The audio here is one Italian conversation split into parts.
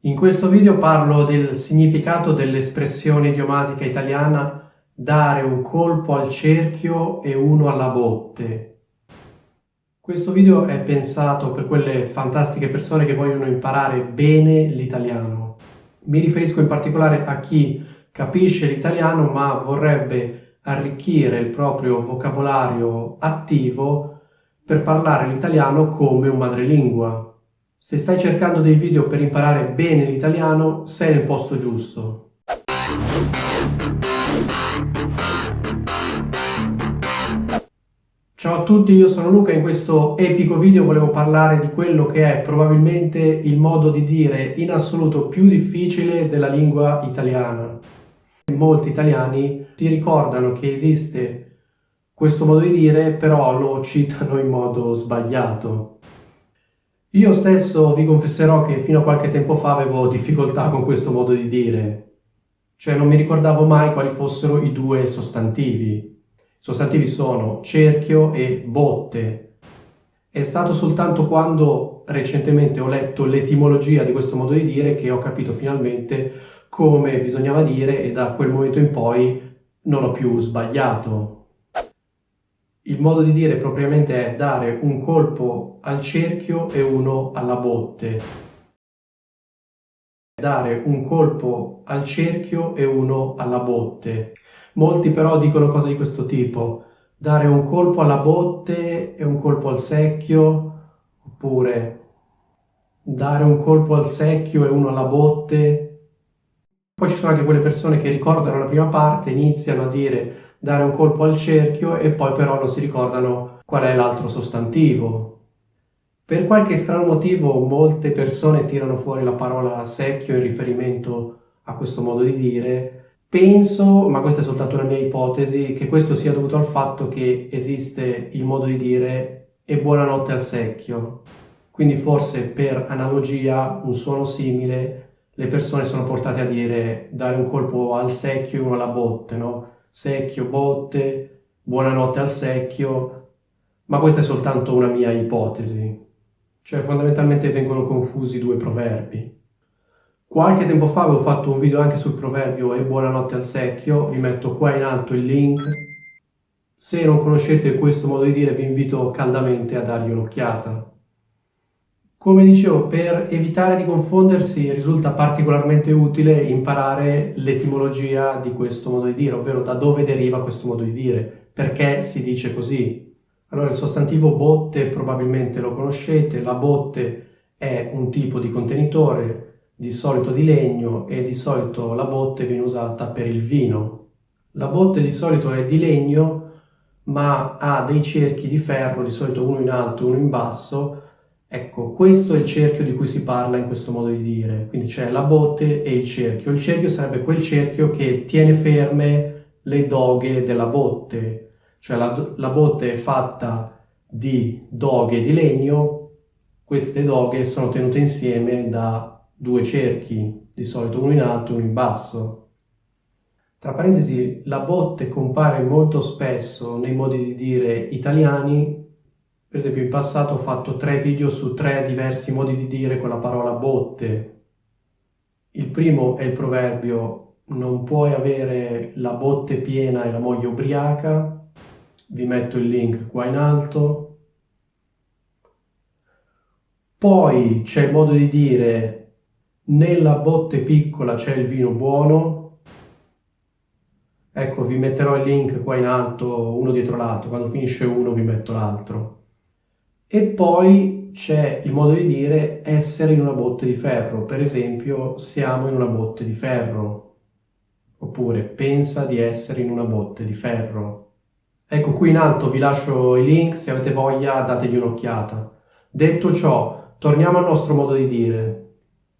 In questo video parlo del significato dell'espressione idiomatica italiana dare un colpo al cerchio e uno alla botte. Questo video è pensato per quelle fantastiche persone che vogliono imparare bene l'italiano. Mi riferisco in particolare a chi capisce l'italiano ma vorrebbe arricchire il proprio vocabolario attivo per parlare l'italiano come un madrelingua. Se stai cercando dei video per imparare bene l'italiano, sei nel posto giusto. Ciao a tutti, io sono Luca e in questo epico video volevo parlare di quello che è probabilmente il modo di dire in assoluto più difficile della lingua italiana. Molti italiani si ricordano che esiste questo modo di dire, però lo citano in modo sbagliato. Io stesso vi confesserò che fino a qualche tempo fa avevo difficoltà con questo modo di dire, cioè non mi ricordavo mai quali fossero i due sostantivi. I sostantivi sono cerchio e botte. È stato soltanto quando recentemente ho letto l'etimologia di questo modo di dire che ho capito finalmente come bisognava dire e da quel momento in poi non ho più sbagliato. Il modo di dire propriamente è dare un colpo al cerchio e uno alla botte. Dare un colpo al cerchio e uno alla botte. Molti però dicono cose di questo tipo: dare un colpo alla botte e un colpo al secchio, oppure dare un colpo al secchio e uno alla botte. Poi ci sono anche quelle persone che ricordano la prima parte, iniziano a dire dare un colpo al cerchio e poi però non si ricordano qual è l'altro sostantivo. Per qualche strano motivo molte persone tirano fuori la parola secchio in riferimento a questo modo di dire. Penso, ma questa è soltanto una mia ipotesi, che questo sia dovuto al fatto che esiste il modo di dire e buonanotte al secchio. Quindi forse per analogia, un suono simile, le persone sono portate a dire dare un colpo al secchio e uno alla botte, no? Secchio, botte, buonanotte al secchio, ma questa è soltanto una mia ipotesi. Cioè fondamentalmente vengono confusi due proverbi. Qualche tempo fa avevo fatto un video anche sul proverbio e buonanotte al secchio, vi metto qua in alto il link. Se non conoscete questo modo di dire vi invito caldamente a dargli un'occhiata. Come dicevo, per evitare di confondersi risulta particolarmente utile imparare l'etimologia di questo modo di dire, ovvero da dove deriva questo modo di dire, perché si dice così. Allora il sostantivo botte probabilmente lo conoscete, la botte è un tipo di contenitore, di solito di legno, e di solito la botte viene usata per il vino. La botte di solito è di legno, ma ha dei cerchi di ferro, di solito uno in alto e uno in basso. Ecco, questo è il cerchio di cui si parla in questo modo di dire. Quindi c'è la botte e il cerchio. Il cerchio sarebbe quel cerchio che tiene ferme le doghe della botte. Cioè la botte è fatta di doghe di legno, queste doghe sono tenute insieme da due cerchi, di solito uno in alto e uno in basso. Tra parentesi, la botte compare molto spesso nei modi di dire italiani. Per esempio in passato ho fatto 3 video su 3 diversi modi di dire con la parola botte. Il primo è il proverbio non puoi avere la botte piena e la moglie ubriaca. Vi metto il link qua in alto. Poi c'è il modo di dire nella botte piccola c'è il vino buono. Ecco, vi metterò il link qua in alto, uno dietro l'altro. Quando finisce uno vi metto l'altro. E poi c'è il modo di dire essere in una botte di ferro. Per esempio, siamo in una botte di ferro. Oppure pensa di essere in una botte di ferro. Ecco, qui in alto vi lascio i link, se avete voglia dategli un'occhiata. Detto ciò, torniamo al nostro modo di dire.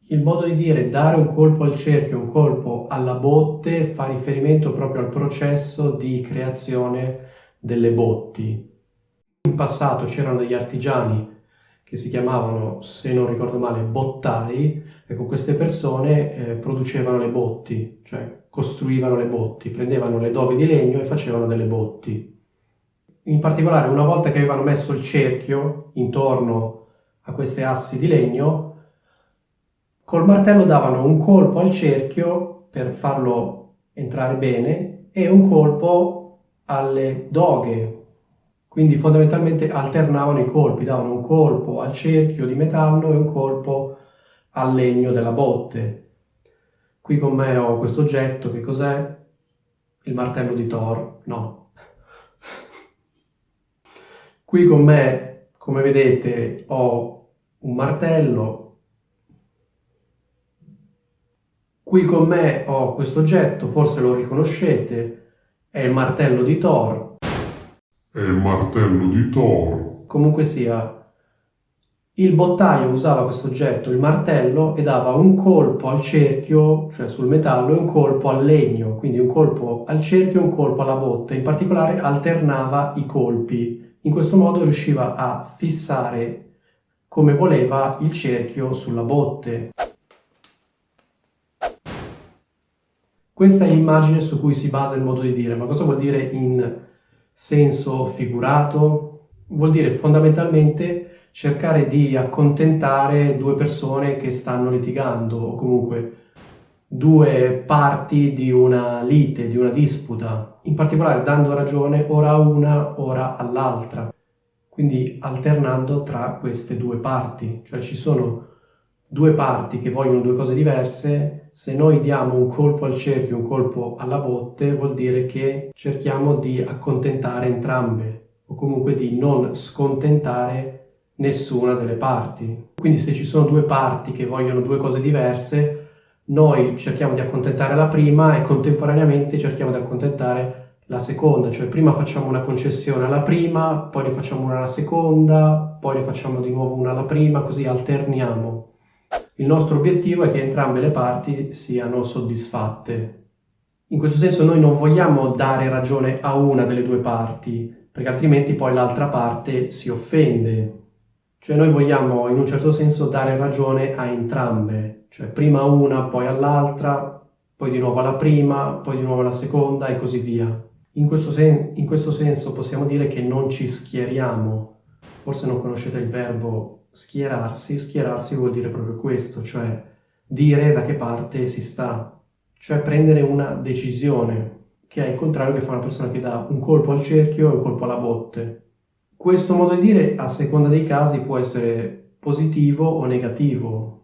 Il modo di dire dare un colpo al cerchio, un colpo alla botte, fa riferimento proprio al processo di creazione delle botti. In passato c'erano degli artigiani che si chiamavano, se non ricordo male, bottai. Ecco, queste persone producevano le botti, cioè costruivano le botti, prendevano le doghe di legno e facevano delle botti. In particolare, una volta che avevano messo il cerchio intorno a queste assi di legno, Col martello davano un colpo al cerchio per farlo entrare bene e un colpo alle doghe. Quindi fondamentalmente alternavano i colpi, davano un colpo al cerchio di metallo e un colpo al legno della botte. Qui con me ho questo oggetto, che cos'è? Il martello di Thor? No. Qui con me, come vedete, ho un martello. Qui con me ho questo oggetto, forse lo riconoscete, è il martello di Thor. È il martello di Thor. Comunque sia, il bottaio usava questo oggetto, il martello, e dava un colpo al cerchio, cioè sul metallo, e un colpo al legno, quindi un colpo al cerchio e un colpo alla botte. In particolare alternava i colpi. In questo modo riusciva a fissare come voleva il cerchio sulla botte. Questa è l'immagine su cui si basa il modo di dire. Ma cosa vuol dire in senso figurato? Vuol dire fondamentalmente cercare di accontentare due persone che stanno litigando, o comunque due parti di una lite, di una disputa, in particolare dando ragione ora a una, ora all'altra, quindi alternando tra queste due parti, cioè ci sono due parti che vogliono due cose diverse. Se noi diamo un colpo al cerchio e un colpo alla botte, vuol dire che cerchiamo di accontentare entrambe, o comunque di non scontentare nessuna delle parti. Quindi se ci sono due parti che vogliono due cose diverse, noi cerchiamo di accontentare la prima e contemporaneamente cerchiamo di accontentare la seconda, cioè prima facciamo una concessione alla prima, poi ne facciamo una alla seconda, poi ne facciamo di nuovo una alla prima, così alterniamo. Il nostro obiettivo è che entrambe le parti siano soddisfatte. In questo senso noi non vogliamo dare ragione a una delle due parti, perché altrimenti poi l'altra parte si offende. Cioè noi vogliamo in un certo senso dare ragione a entrambe, cioè prima a una, poi all'altra, poi di nuovo alla prima, poi di nuovo alla seconda e così via. In questo senso possiamo dire che non ci schieriamo. Forse non conoscete il verbo schierarsi. Schierarsi vuol dire proprio questo, cioè dire da che parte si sta, cioè prendere una decisione, che è il contrario che fa una persona che dà un colpo al cerchio e un colpo alla botte. Questo modo di dire, a seconda dei casi, può essere positivo o negativo.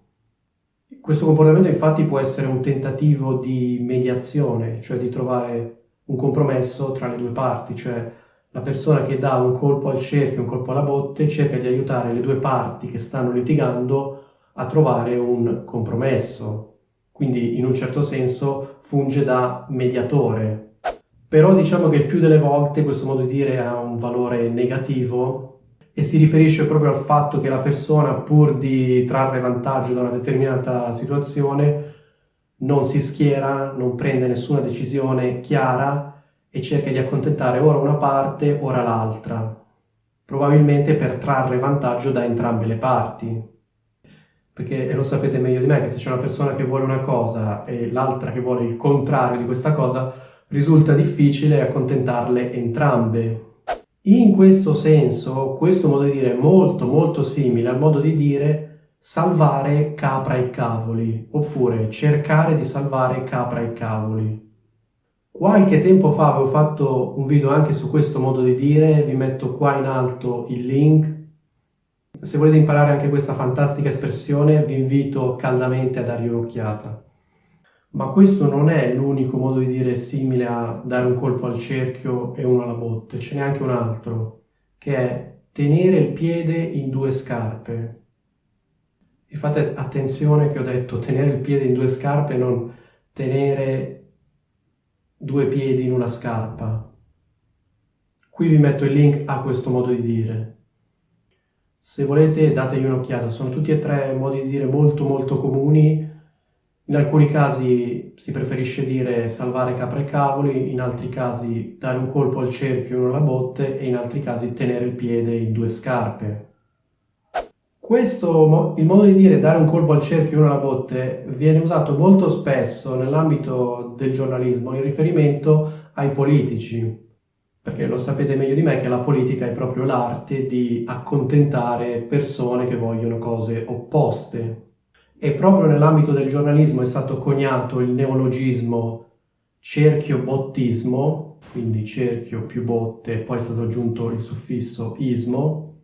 Questo comportamento infatti può essere un tentativo di mediazione, cioè di trovare un compromesso tra le due parti, cioè la persona che dà un colpo al cerchio e un colpo alla botte cerca di aiutare le due parti che stanno litigando a trovare un compromesso, quindi in un certo senso funge da mediatore. Però diciamo che il più delle volte questo modo di dire ha un valore negativo e si riferisce proprio al fatto che la persona, pur di trarre vantaggio da una determinata situazione, non si schiera, non prende nessuna decisione chiara e cerca di accontentare ora una parte, ora l'altra, probabilmente per trarre vantaggio da entrambe le parti. Perché, e lo sapete meglio di me, che se c'è una persona che vuole una cosa e l'altra che vuole il contrario di questa cosa, risulta difficile accontentarle entrambe. In questo senso, questo modo di dire è molto molto simile al modo di dire salvare capra e cavoli, oppure cercare di salvare capra e cavoli. Qualche tempo fa avevo fatto un video anche su questo modo di dire, vi metto qua in alto il link. Se volete imparare anche questa fantastica espressione, vi invito caldamente a dargli un'occhiata. Ma questo non è l'unico modo di dire simile a dare un colpo al cerchio e uno alla botte, ce n'è anche un altro, che è tenere il piede in due scarpe. E fate attenzione che ho detto tenere il piede in due scarpe, non tenere due piedi in una scarpa. Qui vi metto il link a questo modo di dire. Se volete dategli un'occhiata, sono tutti e tre modi di dire molto molto comuni. In alcuni casi si preferisce dire salvare capra e cavoli, in altri casi dare un colpo al cerchio e uno alla botte e in altri casi tenere il piede in due scarpe. Il modo di dire dare un colpo al cerchio e uno alla botte viene usato molto spesso nell'ambito del giornalismo in riferimento ai politici, perché lo sapete meglio di me che la politica è proprio l'arte di accontentare persone che vogliono cose opposte. e proprio nell'ambito del giornalismo è stato coniato il neologismo cerchio-bottismo, quindi cerchio più botte, poi è stato aggiunto il suffisso ismo,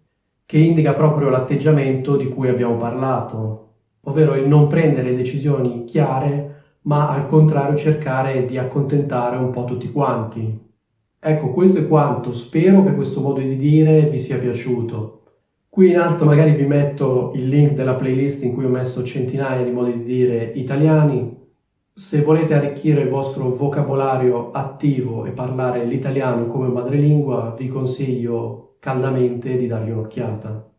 che indica proprio l'atteggiamento di cui abbiamo parlato, ovvero il non prendere decisioni chiare, ma al contrario cercare di accontentare un po' tutti quanti. Ecco, questo è quanto. Spero che questo modo di dire vi sia piaciuto. Qui in alto magari vi metto il link della playlist in cui ho messo centinaia di modi di dire italiani. Se volete arricchire il vostro vocabolario attivo e parlare l'italiano come madrelingua, vi consiglio caldamente di dargli un'occhiata.